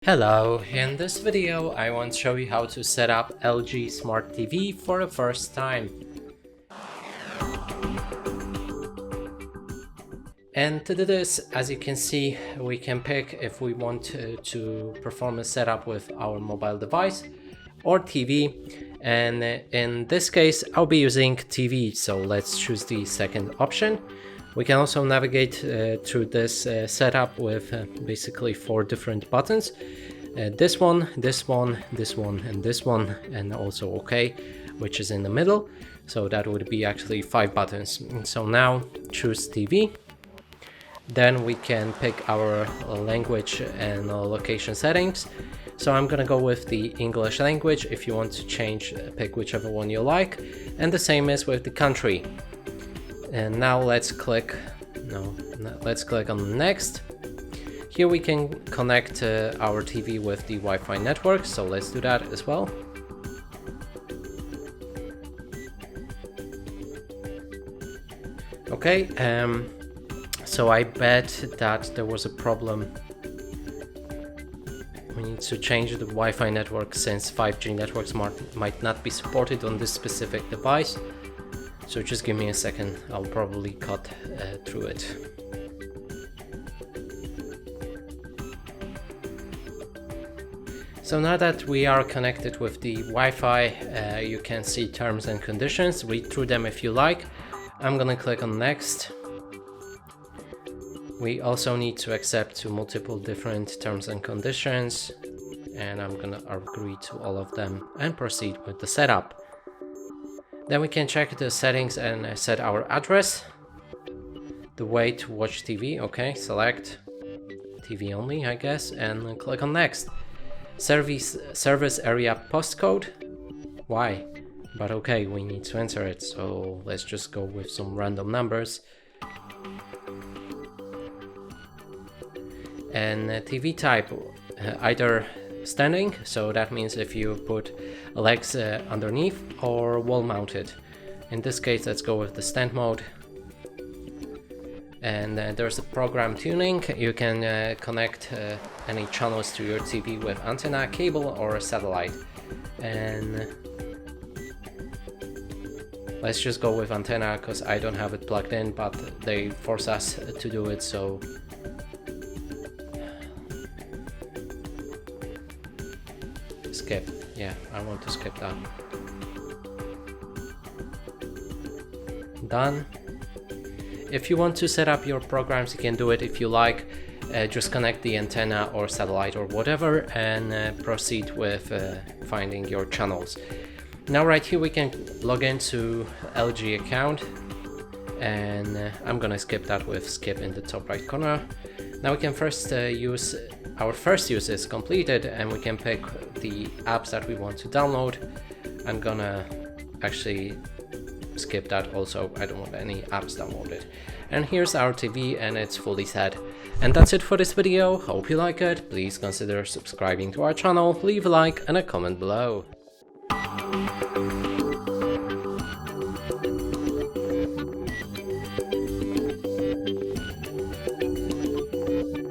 Hello, in this video I want to show you how to set up LG Smart TV for the first time. And to do this, as you can see, we can pick if we want to perform a setup with our mobile device or TV. And in this case, I'll be using TV, so let's choose the second option. We can also navigate through this setup with basically 4 different buttons. This one, this one, this one, and this one, and also OK, which is in the middle. So that would be actually 5 buttons. So now choose TV. Then we can pick our language and location settings. So I'm gonna go with the English language. If you want to change, pick whichever one you like. And the same is with the country. And now let's click on next. Here we can connect our TV with the Wi-Fi network, so let's do that as well. Okay, so I bet that there was a problem. We need to change the Wi-Fi network since 5G networks might not be supported on this specific device. So just give me a second, I'll probably cut through it. So now that we are connected with the Wi-Fi, you can see terms and conditions, read through them if you like. I'm gonna click on next. We also need to accept to multiple different terms and conditions, and I'm gonna agree to all of them and proceed with the setup. Then we can check the settings and set our address, the way to watch TV. Okay, select TV only, I guess, and click on next. Service area postcode. Why? But okay, we need to enter it, so let's just go with some random numbers. And TV type, either standing, so that means if you put legs underneath, or wall mounted. In this case, let's go with the stand mode. And there's a program tuning. You can connect any channels to your TV with antenna, cable, or a satellite. And let's just go with antenna because I don't have it plugged in, but they force us to do it, so skip. Yeah, I want to skip that. Done. If you want to set up your programs, you can do it if you like. Just connect the antenna or satellite or whatever and proceed with finding your channels. Now right here we can log into LG account, and I'm gonna skip that with skip in the top right corner. Now we can first use our first use is completed, and we can pick the apps that we want to download. I'm gonna actually skip that also, I don't want any apps downloaded. And here's our TV, and it's fully set. And that's it for this video. Hope you like it. Please consider subscribing to our channel, leave a like and a comment below.